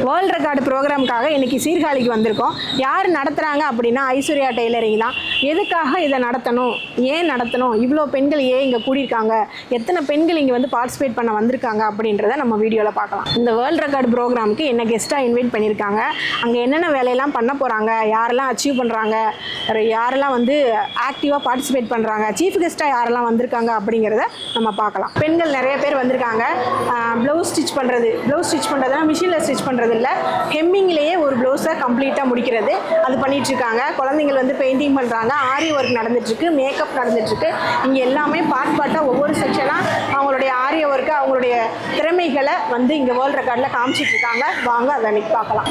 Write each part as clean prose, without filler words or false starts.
World record ப்ரோக்ராமுக்காக இன்றைக்கி சீர்காழிக்கு வந்திருக்கோம். யார் நடத்துகிறாங்க அப்படின்னா ஐஸ்வர்யா டெய்லரிங் தான். எதுக்காக இதை நடத்தணும், ஏன் நடத்தணும், இவ்வளோ பெண்கள் ஏன் இங்கே கூடியிருக்காங்க, எத்தனை பெண்கள் இங்கே வந்து பார்ட்டிசிபேட் பண்ண வந்திருக்காங்க அப்படின்றத நம்ம வீடியோவில் பார்க்கலாம். இந்த வேர்ல்டு ரெக்கார்டு ப்ரோக்ராமுக்கு என்ன கெஸ்ட்டாக இன்வைட் பண்ணியிருக்காங்க, அங்கே என்னென்ன வேலையெல்லாம் பண்ண போகிறாங்க, யாரெல்லாம் அச்சீவ் பண்ணுறாங்க, யாரெல்லாம் வந்து ஆக்டிவாக பார்ட்டிசிபேட் பண்ணுறாங்க, சீஃப் கெஸ்ட்டாக யாரெல்லாம் வந்திருக்காங்க அப்படிங்கிறத நம்ம பார்க்கலாம். பெண்கள் நிறைய பேர் வந்திருக்காங்க. ப்ளவுஸ் ஸ்டிச் பண்ணுறதுனா மிஷினில் ஸ்டிச் பண்ணுறது இல்லை, ஹெம்மிங்லேயே ஒரு ப்ளவுஸை கம்ப்ளீட்டாக முடிக்கிறது, அது பண்ணிகிட்ருக்காங்க. குழந்தைங்கள் வந்து பெயிண்டிங் பண்ணுறாங்க, ஆரி ஒர்க் நடந்துகிட்ருக்கு, மேக்கப் நடந்துகிட்ருக்கு. இங்கே எல்லாமே பார்ட்டாக ஒவ்வொரு செக்ஷனாக அவங்களுடைய ஆரிய ஒர்க்கு, அவங்களுடைய திறமைகளை வந்து இங்கே வேர்ல்டு ரெக்கார்டில் காமிச்சிட்ருக்காங்க. வாங்க அதை அன்றைக்கி பார்க்கலாம்.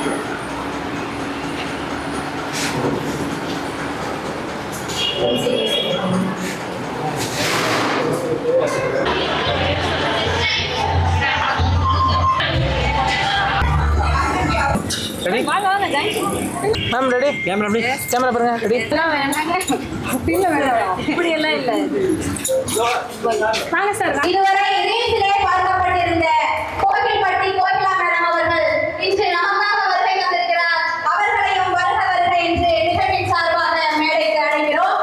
ரெடி மேம், ரெடி கேமரா அப்படி கேமரா பாருங்க. ரெடி எல்லாம் வேண்டாங்க, இப்படி எல்லாம் இல்லை. வாங்க சார். இதுவரை இணையத்திலே பார்க்கப்பட்டிருந்த கோவில்பட்டி கோகிலா மேடம் அவர்கள் இன்று நமக்காக வருகை தந்திருக்கிறார். அவர்களையும் வருக வருக என்று நிகழ்ச்சியின் சார்பாக மேடைக்கு அழைக்கிறோம்.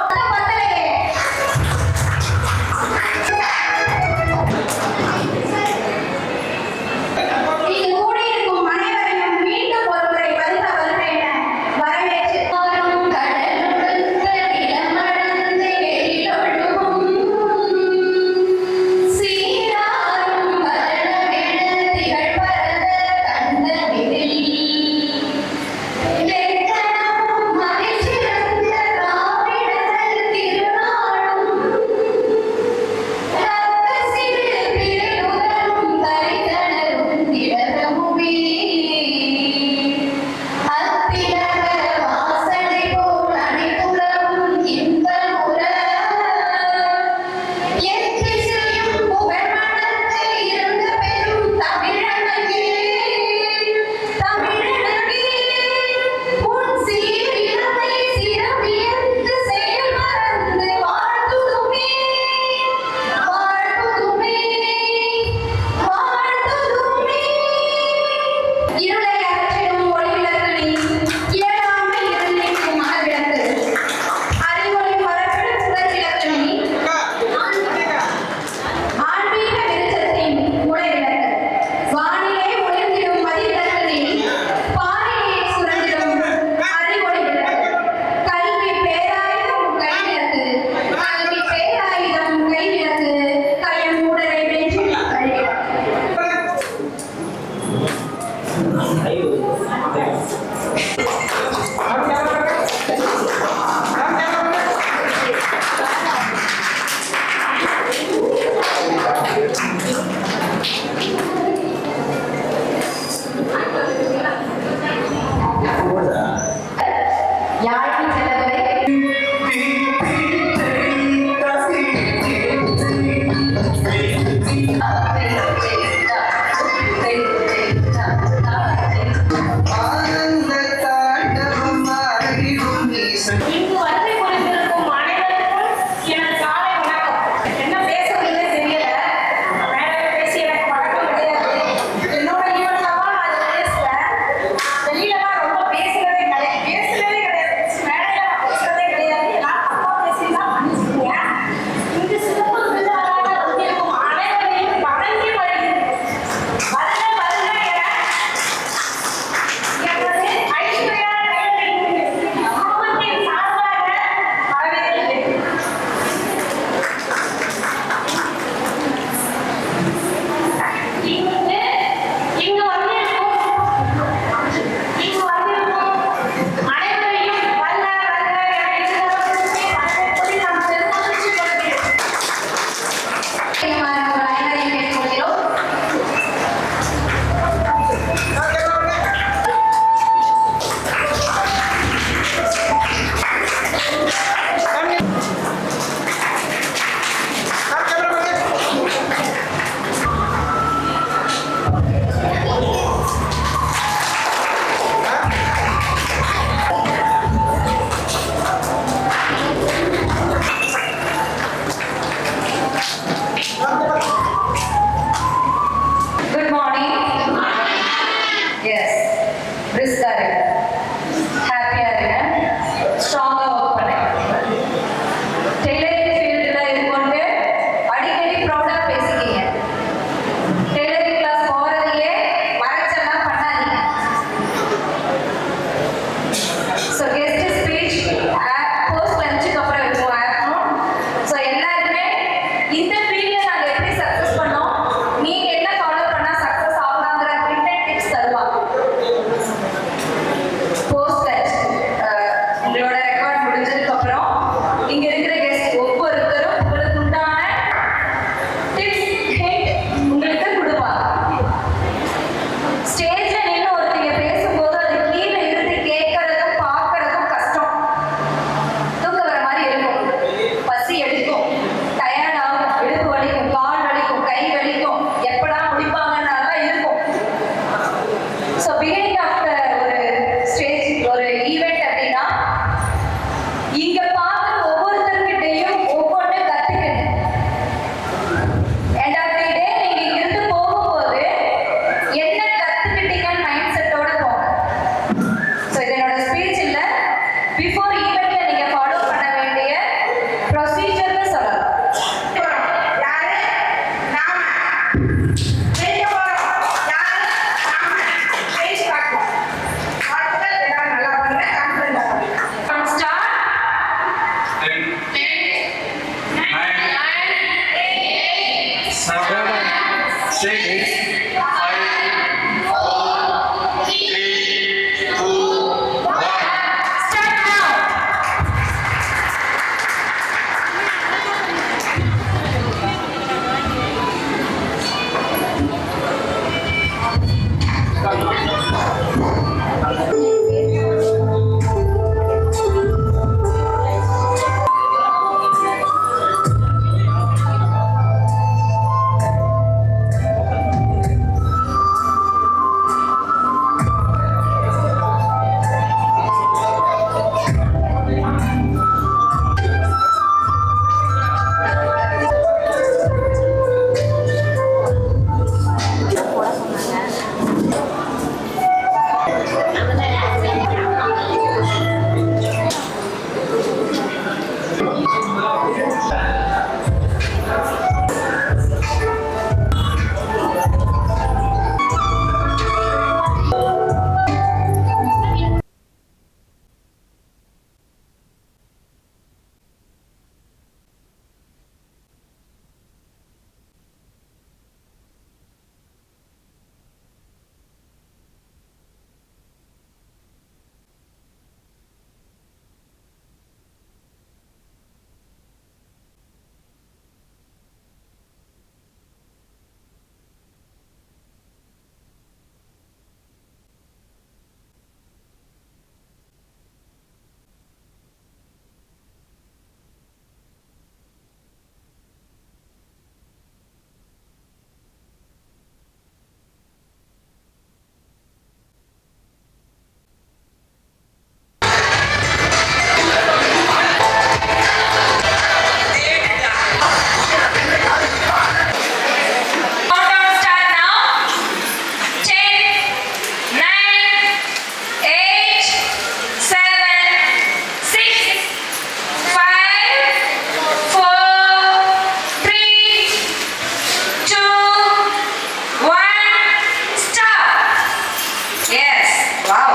பிரிஸ்கா இருங்க, ஹாப்பியா இருங்க, ஸ்ட்ராங்கா ஒர்க் பண்ணுங்க. டெய்லரிங் ஃபீல்டுல இருக்கொண்டு அடிக்கடி ப்ரௌடா பேசிக்கிங்க. டெய்லரிங் கிளாஸ் போறதையே மறைச்செல்லாம் பண்ணாதீங்க. ஸோ கெஸ்ட் ஸ்பீச் போஸ்ட் லஞ்சுக்கு அப்புறம் இருக்கும் ஆஃப்டர்நூன். ஸோ எல்லாருமே இந்த ஃபீல்டில் நாங்கள் எப்படி சக்ஸஸ் பண்ணோம், நீங்கள் என்ன ஃபாலோ பண்ணால் சக்ஸஸ் ஆகலாங்கிற பிரிண்டட் டிப்ஸ் தருவாங்க. போஸ்ட் லஞ்ச் உங்களோட ரெக்கார்ட் முடிஞ்சதுக்கப்புறம் இங்கே இருக்கிற கெஸ்ட் ஒவ்வொருத்தரும் உங்களுக்கு உண்டான டிப்ஸ் ஹிண்ட் உங்களுக்கு கொடுப்பாங்க. ஸ்டேஜ்ல நின்று ஒருத்தங்க பேசும்போது அது கீழே இருந்து கேட்கறதும் பார்க்கறதும் கஷ்டம். தூக்கம் வர மாதிரி இருக்கும், பசி எடுக்கும், டயர்ட் ஆகும், இடுப்பு வலிக்கும், கால் வலிக்கும், கை வலிக்கும், எப்படா முடிப்பாங்கன்னாலாம் இருக்கும். ஸோ பிகினிங் ஆஃப் த ஒரு ஸ்டேஜ் ஒரு ஈவெண்ட் அப்படின்னா இங்க பார்க்குற ஒவ்வொருத்தர்கிட்டையும் ஒவ்வொன்று கத்துக்கணும். எண்ட் ஆஃப் தி டே நீங்க இங்கிருந்து போகும்போது என்ன கத்துக்கிட்டீங்கன்னு மைண்ட் செட்டோட போங்க. ஸோ இது என்னோட ஸ்பீச் இல்லை, பிஃபோர் ஈவெண்ட்ல நீங்க ஃபாலோ பண்ண வேண்டிய ப்ரொசீஜர்னு சொல்லலாம். யாரு நாம ஜெயிக்க போறோம். யாரு நாம ஜெயிச்சு பார்ப்போம். வாழ்த்துக்கள், எல்லாரும் நல்லா பண்ணுங்க, கான்ஃபிடென்ட்டா பண்ணுங்க. From start 10, 9, 8, 7, 6, 5, 4, 3, 2, 1. start now. Countdown start now. 10, 9, 8, 7, 6, 5, 4, 3, 2, 1, stop. Yes, wow.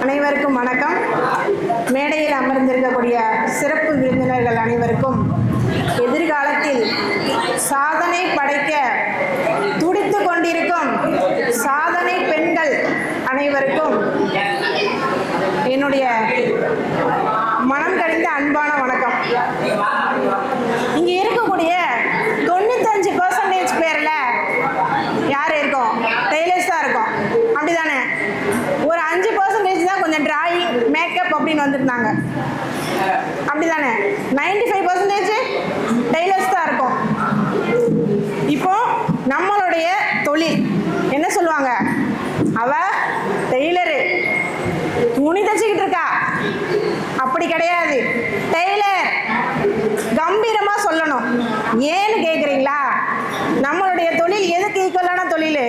அனைவருக்கும் வணக்கம். மேடையில் அமர்ந்திருக்கக்கூடிய சிறப்பு விருந்தினர்கள் அனைவருக்கும் எதிர்காலத்தில் சாதனை படைக்க துடித்து கொண்டிருக்கும் சாதனை பெண்கள் அனைவருக்கும் என்னுடைய மனம் கனிந்த அன்பான வணக்கம். இங்கே இருக்கக்கூடிய 95% பேரில் யார் இருக்கோம்? டெய்லர்ஸ் தான் இருக்கோம், அப்படிதானே? ஒரு 5% தான் கொஞ்சம் டிராயிங் மேக்கப் அப்படின்னு வந்துருந்தாங்க, அப்படிதானே? 95% டெய்லர்ஸ் தான் இருக்கும். இப்போ நம்மளுடைய தொழில் என்ன சொல்லுவாங்க? அவ டெய்லரு, துணி தச்சுக்கிட்டு இருக்கா. அப்படி கிடையாது, டெய்லர் கம்பீரமா சொல்லணும். ஏன்னு கேட்குறீங்களா? நம்மளுடைய தொழில் எதுக்கு ஈக்குவலான தொழில்?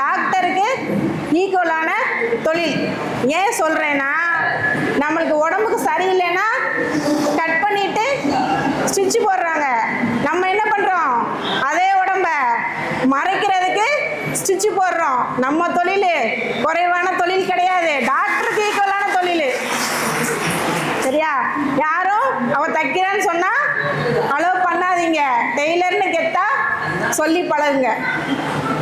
டாக்டருக்கு ஈக்குவலான தொழில். ஏன் சொல்றேன்னா, நம்மளுக்கு உடம்புக்கு சரியில்லைன்னா கட் பண்ணிட்டு ஸ்டிச் போடுறாங்க. நம்ம என்ன பண்றோம்? அதே உடம்ப மறைக்கிறதுக்கு ஸ்டிச் போடுறோம். நம்ம தொழில் குறைவான தொழில் கிடையாது, டாக்டருக்கு ஈக்குவலான தொழில். சரியா? யாரும் அவ தைக்கிறேன்னு சொன்னா அலோவ் பண்ணாதீங்க. டெய்லர்னு கேட்டா சொல்லி பழகுங்க.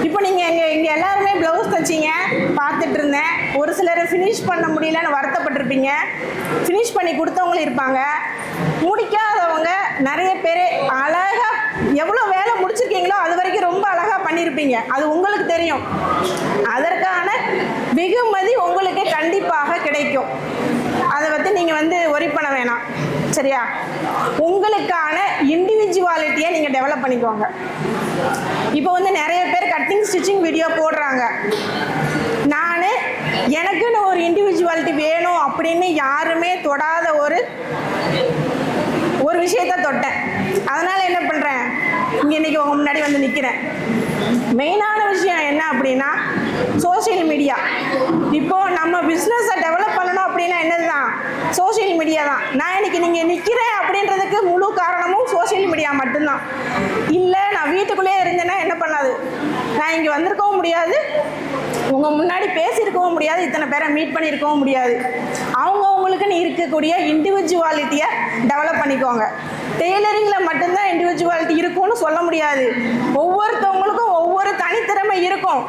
இப்போ நீங்கள் இங்கே எல்லாருமே ப்ளவுஸ் தைச்சிங்க, பார்த்துட்டு இருந்தேன். ஒரு சிலர் ஃபினிஷ் பண்ண முடியலன்னு வருத்தப்பட்டிருப்பீங்க. ஃபினிஷ் பண்ணி கொடுத்தவங்களும் இருப்பாங்க. முடிக்காதவங்க நிறைய பேர் அழகாக எவ்வளோ வேலை முடிச்சிருக்கீங்களோ அது வரைக்கும் ரொம்ப அழகாக பண்ணியிருப்பீங்க. அது உங்களுக்கு தெரியும். அதற்கான வெகுமதி உங்களுக்கு கண்டிப்பாக கிடைக்கும். அதை பற்றி நீங்கள் ஒரி பண்ண வேணாம். சரியா? உங்களுக்கான இண்டிவிஜுவாலிட்டியை நீங்கள் டெவலப் பண்ணிக்கோங்க. இப்போ நிறைய பேர் கட்டிங் ஸ்டிச்சிங் வீடியோ போடுறாங்க. நான் எனக்குன்னு ஒரு இண்டிவிஜுவாலிட்டி வேணும் அப்படின்னு யாருமே தொடாத ஒரு விஷயத்தை தொட்டேன். அதனால் என்ன பண்ணுறேன், இங்கே இன்றைக்கி உங்கள் முன்னாடி நிற்கிறேன். மெயினான விஷயம் என்ன அப்படின்னா, சோஷியல் மீடியா. இப்போது நம்ம பிஸ்னஸை டெவலப் பண்ணணும் அப்படின்னா என்னது தான்? சோஷியல் மீடியா தான். நான் இன்னைக்கு நீங்கள் நிற்கிறேன் அப்படின்றதுக்கு முழு காரணமும் சோஷியல் மீடியா மட்டும்தான். இல்லை நான் வீட்டுக்குள்ளேயே இருந்தேன்னா என்ன பண்ணாது, நான் இங்கே வந்திருக்கவும் முடியாது, உங்கள் முன்னாடி பேசியிருக்கவும் முடியாது, இத்தனை பேரை மீட் பண்ணியிருக்கவும் முடியாது. அவங்கவுங்களுக்குன்னு இருக்கக்கூடிய இண்டிவிஜுவாலிட்டியை டெவலப் பண்ணிக்கோங்க. டெய்லரிங்கில் மட்டும்தான் இண்டிவிஜுவாலிட்டி இருக்கும்னு சொல்ல முடியாது. ஒவ்வொருத்தவங்களுக்கும் ஒவ்வொரு தனித்திறமை இருக்கும்.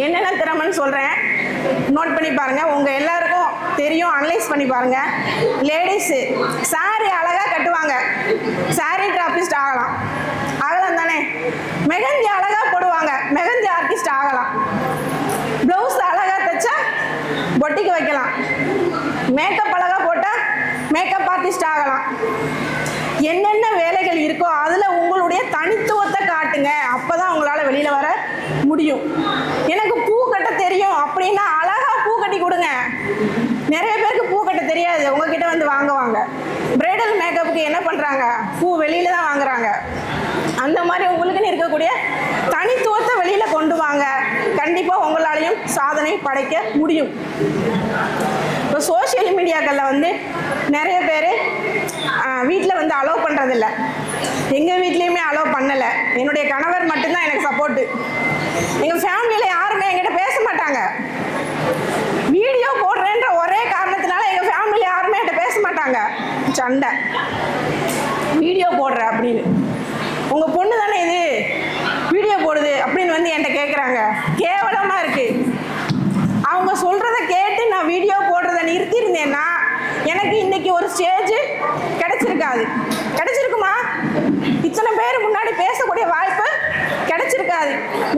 என்னென்ன திறமைன்னு சொல்கிறேன், நோட் பண்ணி பாருங்கள். உங்கள் எல்லாருக்கும் தெரியும், அனலைஸ் பண்ணி பாருங்கள். லேடிஸு சாரி அழகாக கட்டுவாங்க, சாரி டிராபிஸ்ட் ஆகலாம் தானே? மெஹந்தி அழகாக போடுவாங்க, மெஹந்தி ஆர்டிஸ்ட் ஆகலாம். ப்ளவுஸ் அழகாக தைச்சா பொட்டிக்கு வைக்கலாம். மேக்கப் அழகாக போட்டால் மேக்கப் ஆர்டிஸ்ட் ஆகலாம். என்னென்ன வேலைகள் இருக்கோ அதில் உங்களுடைய தனித்துவத்தை காட்டுங்க. அப்போ தான் உங்களால் வெளியில் வர முடியும். எனக்கு பூ கட்ட தெரியும் அப்படின்னா அழகாக பூ கட்டி கொடுங்க. நிறைய பேருக்கு பூ கட்ட தெரியாது, உங்ககிட்ட வாங்குவாங்க. பிரைடல் மேக்கப்புக்கு என்ன பண்ணுறாங்க? பூ வெளியில் தான் வாங்குறாங்க. அந்த மாதிரி உங்களுக்குன்னு இருக்கக்கூடிய தனித்துவத்தை வெளியில் கொண்டு வாங்க. கண்டிப்பாக உங்களாலையும் சாதனை படைக்க முடியும். இப்போ சோஷியல் மீடியாக்களில் நிறைய பேர் வீட்டில் அலோவ் பண்ணுறதில்ல. எங்கள் வீட்லேயுமே அலோவ் பண்ணலை. என்னுடைய கணவர் மட்டும்தான் எனக்கு சப்போர்ட்டு. எங்கள் ஃபேமிலியில் யாருமே என்கிட்ட பேச மாட்டாங்க. வீடியோ போடுறேன்ற ஒரே காரணத்தினால எங்கள் ஃபேமிலியில் யாருமே என்கிட்ட பேச மாட்டாங்க. சண்டை, வீடியோ போடுற அப்படின்னு. உங்கள் பொண்ணு தானே இது வீடியோ போடுது அப்படின்னு என்கிட்ட கேட்குறாங்க. கேவலமாக இருக்குது. அவங்க சொல்கிறத கேட்டு நான் வீடியோ போடுறதை நிறுத்தியிருந்தேன்னா எனக்கு இன்னைக்கு ஒரு ஸ்டேஜ் கிடைச்சிருக்காது. கிடைச்சிருக்குமா? இத்தனை பேர் முன்னாடி பேசக்கூடிய வாய்ப்பு கிடைச்சிருக்காது.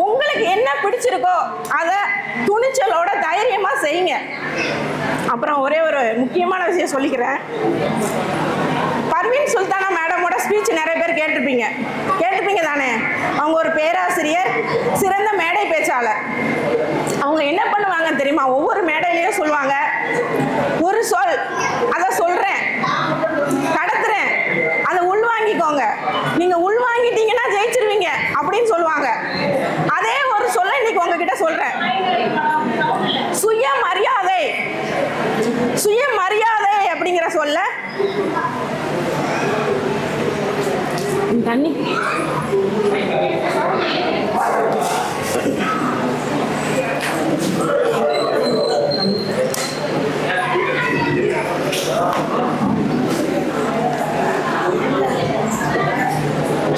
உங்களுக்கு என்ன பிடிச்சிருக்கோ அதை துணிச்சலோட தைரியமாக செய்யுங்க. அப்புறம் ஒரே ஒரு முக்கியமான விஷயம் சொல்லிக்கிறேன். பர்வீன் சுல்தானா மேடமோட ஸ்பீச் நிறைய பேர் கேட்டிருப்பீங்க தானே? அவங்க ஒரு பேராசிரியர், சிறந்த மேடை பேச்சாளர். அவங்க என்ன பண்ணுவாங்க தெரியுமா? ஒவ்வொரு மேடையிலையும் சொல்லுவாங்க, ஒரு சொல், அதை சொல்கிறேன், தண்ணி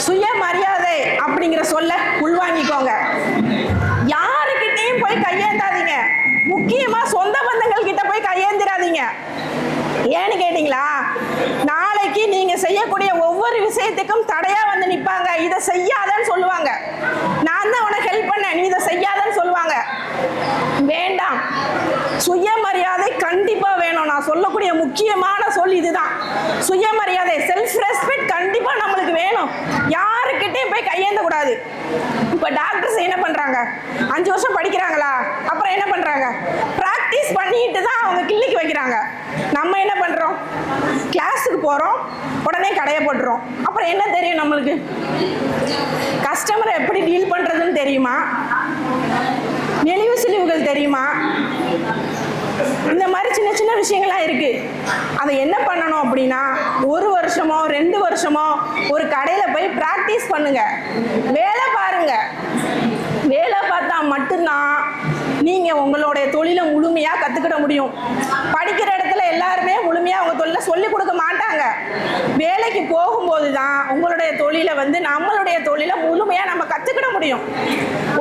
சுயமரியாதை அப்படிங்கிற சொல்ல உள்வாங்கிக்கோங்க. யாருக்கிட்டையும் போய் கையேந்தாதீங்க. முக்கியமா சொந்த பந்தங்கள் கிட்ட போய் கையேந்திராதீங்க. ஏன்னு கேட்டீங்களா, நாளைக்கு நீங்க செய்யக்கூடிய ஒவ்வொரு விஷயத்துக்கும் தடையா வந்து நிப்பாங்க. இதை செய்யாதன்னு சொல்லுவாங்க. நான் தான் உனக்கு ஹெல்ப் பண்ணேன், நீ இதை செய்யாதன்னு சொல்லுவாங்க. வேண்டாம். சுயமரியாதை கண்டிப்பா வேணும். நான் சொல்லக்கூடிய முக்கியமான சொல் இதுதான். சுயமரியாதை, செல்ஃப் ரெஸ்பெக்ட் கண்டிப்பா நம்மளுக்கு வேணும். யாருக்கிட்டையும் போய் கையேந்த கூடாது. இப்ப டாக்டர்ஸ் என்ன பண்றாங்க, 5 வருஷம் படிக்கிறாங்களா, அப்புறம் என்ன பண்றாங்க, பிராக்டிஸ் பண்ணிட்டு தான் அவங்க கிளினிக் வைக்கிறாங்க. நம்ம என்ன பண்றோம், கிளாஸுக்கு போறோம், உடனே கடையை போட்டுறோம். அப்புறம் என்ன தெரியும் நம்மளுக்கு, கஸ்டமரை எப்படி டீல் பண்றதுன்னு தெரியுமா, நெளிவு சுழிவுகள் தெரியுமா, இந்த மாதிரி சின்ன சின்ன விஷயங்கள்லாம் இருக்கு. அதை என்ன பண்ணணும் அப்படின்னா, 1 வருஷமோ 2 வருஷமோ ஒரு கடையில போய் பிராக்டிஸ் பண்ணுங்க, வேலை பாருங்க. வேலை பார்த்தா மட்டும்தான் நீங்க உங்களுடைய தொழிலை முழுமையா கத்துக்கிட முடியும். படிக்கிற இடத்துல எல்லாருமே முழுமையா உங்க தொழிலை சொல்லி கொடுக்க மாட்டாங்க. வேலைக்கு போகும்போது தான் உங்களுடைய தொழிலை வந்து நம்மளுடைய தொழிலை முழுமையா நம்ம கத்துக்கிட முடியும்.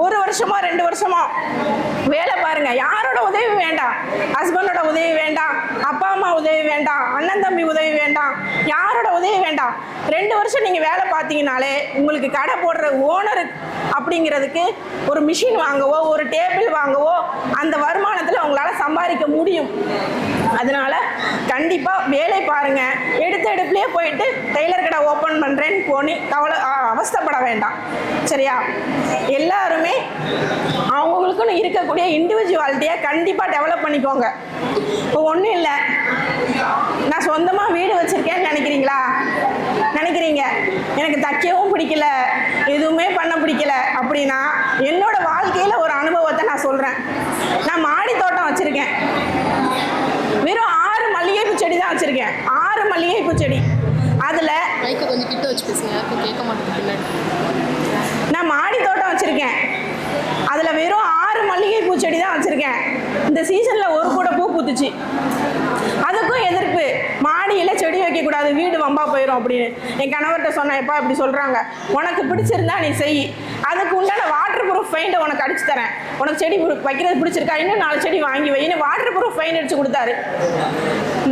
1 வருஷமோ 2 வருஷமோ வேலை பாருங்க. யாரோட உதவி வேண்டாம், ஹஸ்பண்டோட உதவி வேண்டாம், அப்பா அம்மா உதவி வேண்டாம், அண்ணன் தம்பி உதவி வேண்டாம், யாரோட உதவி வேண்டாம். 2 வருஷம் நீங்க வேலை பார்த்தீங்கனாலே உங்களுக்கு கடை போடுற ஓனர் அப்படிங்கிறதுக்கு ஒரு மிஷின் வாங்கவோ ஒரு டேபிள் வாங்கவோ அந்த வருமானத்தில் உங்களால சம்பாதிக்க முடியும். அதனால கண்டிப்பா வேலை பாருங்க. எடுத்த எடுப்புலயே போயிட்டு டெய்லர் கடை ஓப்பன் பண்றேன்னு போனி அவஸ்தைப்பட வேண்டாம். சரியா? எல்லாருமே அவங்களுக்குன்னு இருக்கக்கூடிய இண்டிவிஜுவாலிட்டியை கண்டிப்பா டெவலப் பண்ணிக்கோங்க. இப்போ ஒன்றும் இல்லை, நான் சொந்தமா வீடு வச்சிருக்கேன்னு நினைக்கிறீங்க, எனக்கு தைக்கவும் பிடிக்கல, எதுவுமே பண்ண பிடிக்கல அப்படின்னா, என்னோட வாழ்க்கையில ஒரு அனுபவத்தை நான் சொல்றேன். நான் மாடி தோட்டம் வச்சிருக்கேன். வெறும் 6 மல்லிகைப்பூ செடி தான் வச்சிருக்கேன். 6 மல்லிகைப்பூ செடி. அதுல கொஞ்சம் கிட்ட வச்சு பேசுங்க, கேட்க மாட்டேங்குது. நான் மாடி தோட்டம் வச்சிருக்கேன். அதுல வெறும் 6 மல்லிகைப்பூ செடி தான் வச்சிருக்கேன். இந்த சீசன்ல ஒரு கூட பூ பூத்துச்சு. அதுக்கும் எதிர்ப்பு, மாடியில செடி வைக்க கூடாது, வீடு வம்பா போயிடும் அப்படின்னு. என் கணவர்கிட்ட சொன்னேன், எப்பா இப்படி சொல்றாங்க, உனக்கு பிடிச்சிருந்தா நீ செய், அதுக்கு உண்டான வாட்டர் ப்ரூஃப் பெயிண்ட் உனக்கு அடிச்சு தரேன். உனக்கு செடி வைக்கிறது பிடிச்சிருக்கா, இன்னும் 4 செடி வாங்கி வைன்னு வாட்டர் ப்ரூஃப் பெயிண்ட் அடிச்சு கொடுத்தாரு.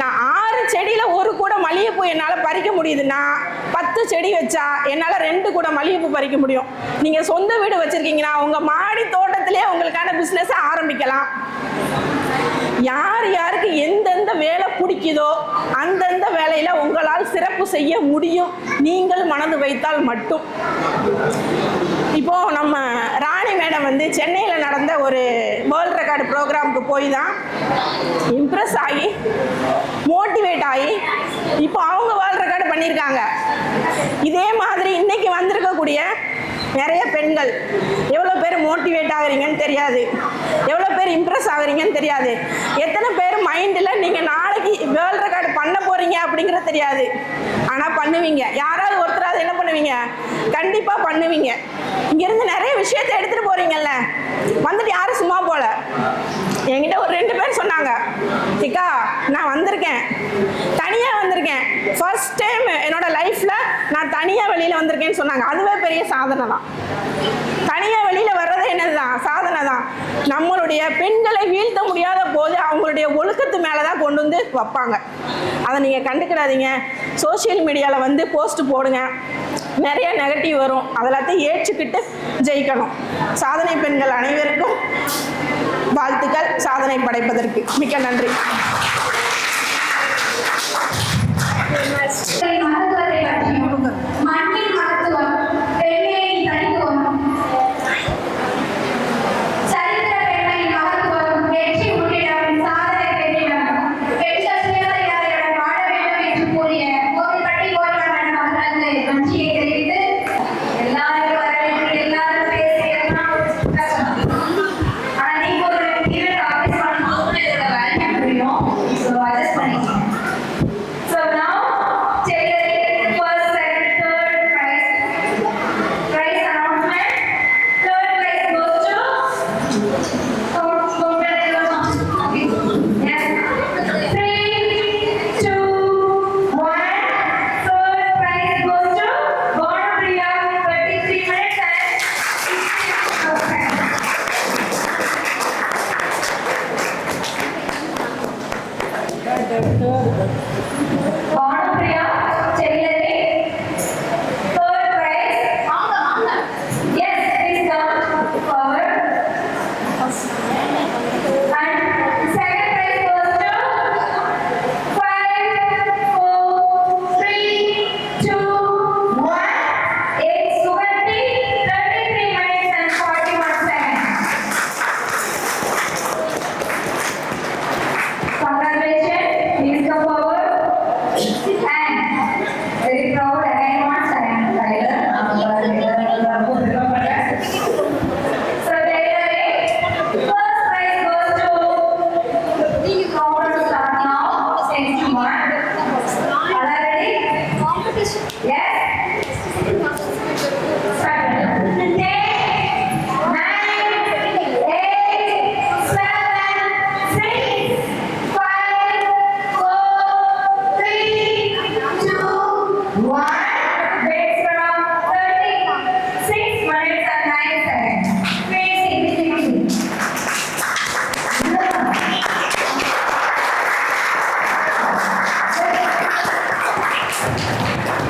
நான் 6 செடியில ஒரு கூட மல்லிகைப்பூ என்னால் பறிக்க முடியுதுன்னா, 10 செடி வச்சா என்னால் 2 கூட மல்லிகைப்பூ பறிக்க முடியும். நீங்க சொந்த வீடு வச்சிருக்கீங்கன்னா உங்க மாடி தோட்டத்திலே உங்களுக்கான பிசினஸ் ஆரம்பிக்கலாம். யார் யாருக்கு எந்தெந்த வேலை பிடிக்குதோ அந்தந்த வேலையில உங்களால் சிறப்பு செய்ய முடியும், நீங்கள் மனது வைத்தால் மட்டும். இப்போ நம்ம ராணி மேடம் வந்து சென்னையில் நடந்த ஒரு வேர்ல்ட் ரெக்கார்டு ப்ரோக்ராமுக்கு போய் தான் இம்ப்ரெஸ் ஆகி மோட்டிவேட் ஆகி இப்போ அவங்க வேர்ல்ட் ரெக்கார்டு பண்ணியிருக்காங்க. இதே மாதிரி இன்னைக்கு வந்திருக்கக்கூடிய நிறைய பெண்கள் எவ்வளோ பேர் மோட்டிவேட் ஆகுறீங்கன்னு தெரியாது, எவ்வளோ பேர் இம்ப்ரெஸ் ஆகுறீங்கன்னு தெரியாது, எத்தனை பேர் மைண்டில் நீங்கள் நாளைக்கு வேர்ல்ட் ரெக்கார்டு பண்ண போகிறீங்க அப்படிங்கிறது தெரியாது. ஆனால் பண்ணுவீங்க. யாராவது ஒருத்தராவது என்ன பண்ணுவீங்க, கண்டிப்பாக பண்ணுவீங்க. இங்கேருந்து நிறைய விஷயத்தை எடுத்துகிட்டு போகிறீங்கல்ல, வந்துட்டு யாரும் சும்மா போல. என்கிட்ட ஒரு 2 பேர் சொன்னாங்க, சிக்கா நான் வந்திருக்கேன், தனியாக வந்திருக்கேன், ஃபர்ஸ்ட் டைம் என்னோட லைஃப்பில் நான் தனியாக வெளியில் வந்திருக்கேன்னு சொன்னாங்க. அதுவே பெரிய சாதனை தான். தனியாக வெளியில் வர்றது என்னதுதான், சாதனை தான். நம்மளுடைய பெண்களை வீழ்த்த முடியாத போது அவங்களுடைய ஒழுக்கத்து மேலே தான் கொண்டு வந்து வைப்பாங்க. அதை நீங்கள் கண்டுக்கிடாதீங்க. சோசியல் மீடியாவில் வந்து போஸ்ட் போடுங்க, நிறைய நெகட்டிவ் வரும், அதெல்லாத்தையும் ஏற்றுக்கிட்டு ஜெயிக்கணும். சாதனை பெண்கள் அனைவருக்கும் வாழ்த்துக்கள் சாதனை படைப்பதற்கு. மிக்க நன்றி. மகத்துவத்தை பற்றியும், மண்ணின் மகத்துவம், பெண்மையின் தனித்துவம், சரித்திர பெண்மையின் மகத்துவம், வெற்றி முன்னிடம், சாதனை பெண்ணிடம், பெண்கள் சுயமரியாதையுடன் வாழ வேண்டும் என்று கூறிய கோவில்பட்டி கோயில்மேடம் அவர்களுக்கு நன்றியை தெரிவித்து, எல்லாரும் வரவேற்று எல்லாரும் பேசியெல்லாம் ஆனா நீங்க ஒரு ஈவென்ட் ஆர்கனைஸ் பண்ணும்போது இதோட வேல்யூ புரியும். Thank you.